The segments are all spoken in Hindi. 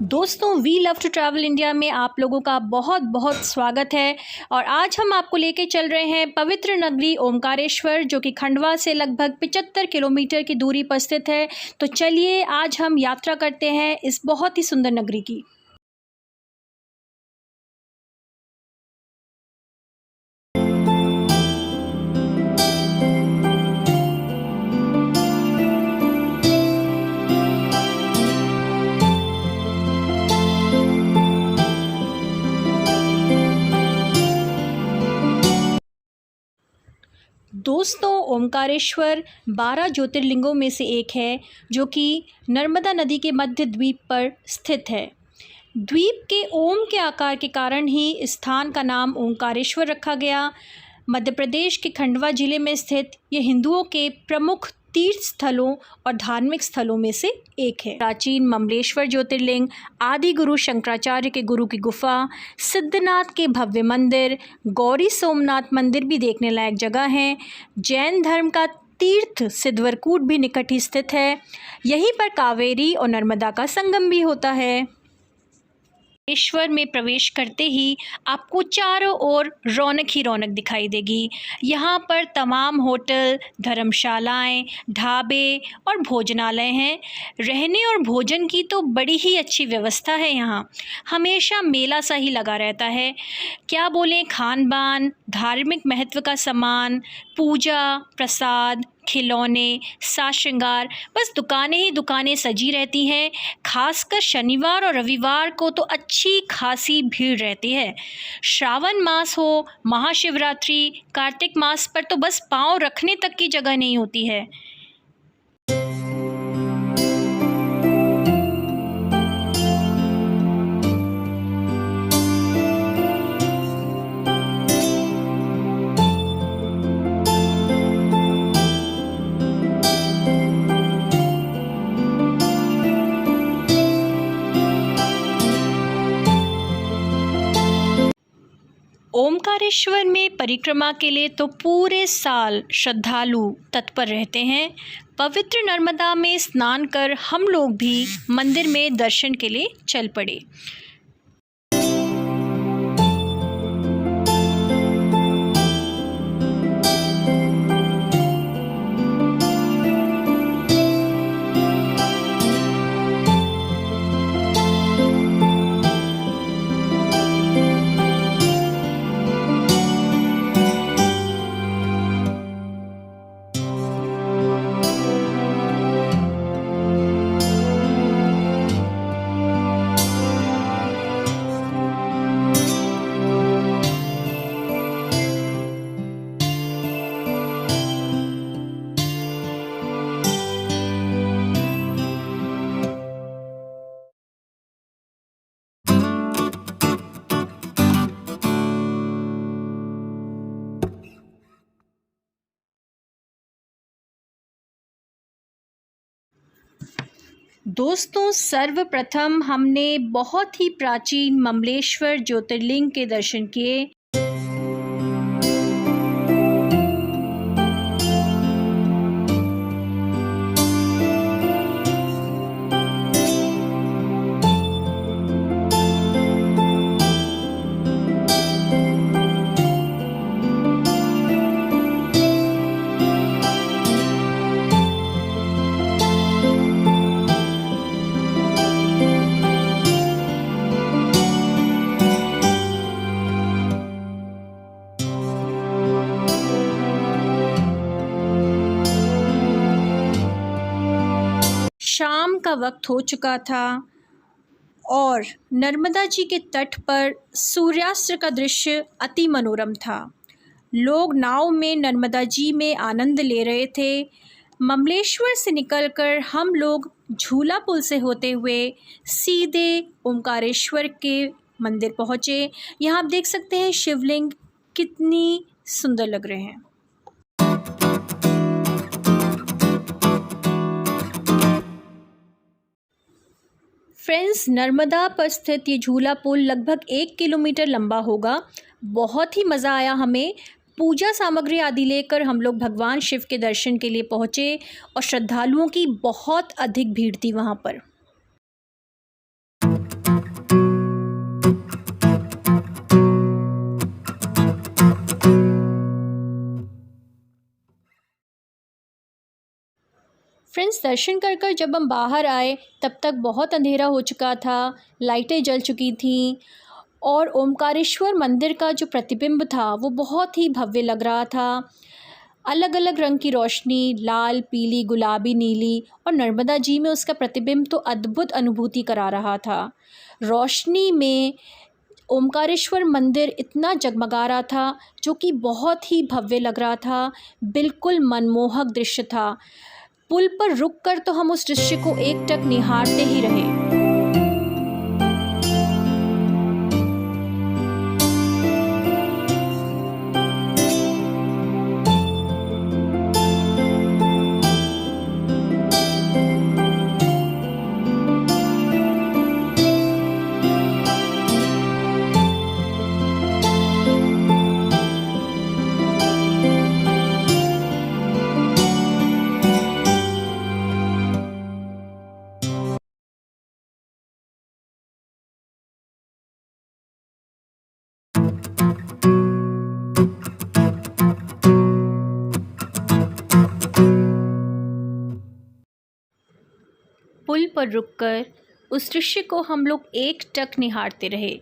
दोस्तों, we love to travel India में आप लोगों का बहुत बहुत स्वागत है। और आज हम आपको लेके चल रहे हैं पवित्र नगरी ओमकारेश्वर, जो कि खंडवा से लगभग 75 किलोमीटर की दूरी पर स्थित है। तो चलिए आज हम यात्रा करते हैं इस बहुत ही सुंदर नगरी की। दोस्तों, ओमकारेश्वर 12 ज्योतिर्लिंगों में से एक है, जो कि नर्मदा नदी के मध्य द्वीप पर स्थित है। द्वीप के ओम के आकार के कारण ही इस स्थान का नाम ओमकारेश्वर रखा गया। मध्य प्रदेश के खंडवा जिले में स्थित ये हिंदुओं के प्रमुख तीर्थ स्थलों और धार्मिक स्थलों में से एक है। प्राचीन ममलेश्वर ज्योतिर्लिंग, आदि गुरु शंकराचार्य के गुरु की गुफा, सिद्धनाथ के भव्य मंदिर, गौरी सोमनाथ मंदिर भी देखने लायक जगह हैं। जैन धर्म का तीर्थ सिद्धवरकूट भी निकट ही स्थित है। यहीं पर कावेरी और नर्मदा का संगम भी होता है। ओमकारेश्वर में प्रवेश करते ही आपको चारों ओर रौनक ही रौनक दिखाई देगी। यहाँ पर तमाम होटल, धर्मशालाएं, ढाबे और भोजनालय हैं। रहने और भोजन की तो बड़ी ही अच्छी व्यवस्था है। यहाँ हमेशा मेला सा ही लगा रहता है। क्या बोलें, खान पान, धार्मिक महत्व का सामान, पूजा, प्रसाद, खिलौने, साज श्रृंगार, बस दुकानें ही दुकानें सजी रहती हैं। खासकर शनिवार और रविवार को तो अच्छी खासी भीड़ रहती है। श्रावण मास हो, महाशिवरात्रि, कार्तिक मास पर तो बस पाँव रखने तक की जगह नहीं होती है। ओमकारेश्वर में परिक्रमा के लिए तो पूरे साल श्रद्धालु तत्पर रहते हैं। पवित्र नर्मदा में स्नान कर हम लोग भी मंदिर में दर्शन के लिए चल पड़े। दोस्तों, सर्वप्रथम हमने बहुत ही प्राचीन ममलेश्वर ज्योतिर्लिंग के दर्शन किए। शाम का वक्त हो चुका था और नर्मदा जी के तट पर सूर्यास्त का दृश्य अति मनोरम था। लोग नाव में नर्मदा जी में आनंद ले रहे थे। ममलेश्वर से निकलकर हम लोग झूला पुल से होते हुए सीधे ओमकारेश्वर के मंदिर पहुँचे। यहाँ आप देख सकते हैं शिवलिंग कितनी सुंदर लग रहे हैं। फ्रेंड्स, नर्मदा पर स्थित ये झूला पुल लगभग 1 किलोमीटर लंबा होगा। बहुत ही मज़ा आया हमें। पूजा सामग्री आदि लेकर हम लोग भगवान शिव के दर्शन के लिए पहुँचे और श्रद्धालुओं की बहुत अधिक भीड़ थी वहाँ पर। फ्रेंड्स, दर्शन कर कर जब हम बाहर आए तब तक बहुत अंधेरा हो चुका था, लाइटें जल चुकी थीं और ओमकारेश्वर मंदिर का जो प्रतिबिंब था वो बहुत ही भव्य लग रहा था। अलग अलग रंग की रोशनी, लाल, पीली, गुलाबी, नीली, और नर्मदा जी में उसका प्रतिबिंब तो अद्भुत अनुभूति करा रहा था। रोशनी में ओमकारेश्वर मंदिर इतना जगमगा रहा था जो कि बहुत ही भव्य लग रहा था, बिल्कुल मनमोहक दृश्य था। पुल पर रुककर तो हम उस दृश्य को एकटक निहारते ही रहे। पुल पर रुककर उस दृश्य को हम लोग एकटक निहारते रहे।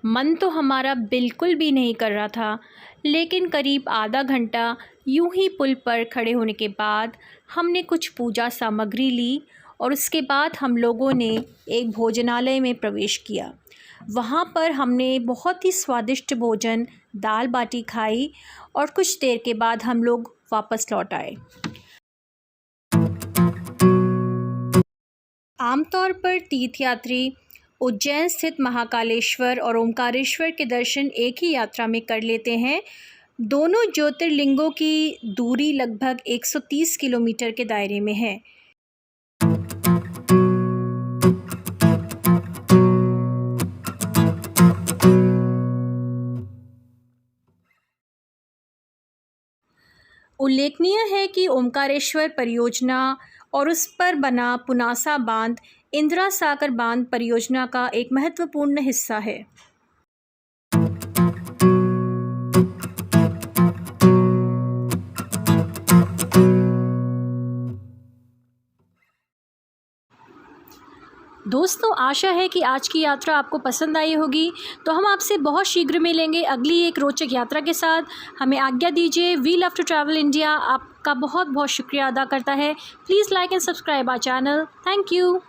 मन तो हमारा बिल्कुल भी नहीं कर रहा था, लेकिन करीब आधा घंटा यूं ही पुल पर खड़े होने के बाद हमने कुछ पूजा सामग्री ली और उसके बाद हम लोगों ने एक भोजनालय में प्रवेश किया। वहाँ पर हमने बहुत ही स्वादिष्ट भोजन, दाल बाटी खाई और कुछ देर के बाद हम लोग वापस लौट आए। आमतौर पर तीर्थयात्री उज्जैन स्थित महाकालेश्वर और ओमकारेश्वर के दर्शन एक ही यात्रा में कर लेते हैं। दोनों ज्योतिर्लिंगों की दूरी लगभग 130 किलोमीटर के दायरे में है। उल्लेखनीय है कि ओमकारेश्वर परियोजना और उस पर बना पुनासा बांध इंदिरा सागर बांध परियोजना का एक महत्वपूर्ण हिस्सा है। दोस्तों, आशा है कि आज की यात्रा आपको पसंद आई होगी। तो हम आपसे बहुत शीघ्र मिलेंगे अगली एक रोचक यात्रा के साथ। हमें आज्ञा दीजिए। We love to travel India आपका बहुत बहुत शुक्रिया अदा करता है। Please like and subscribe our channel. Thank you.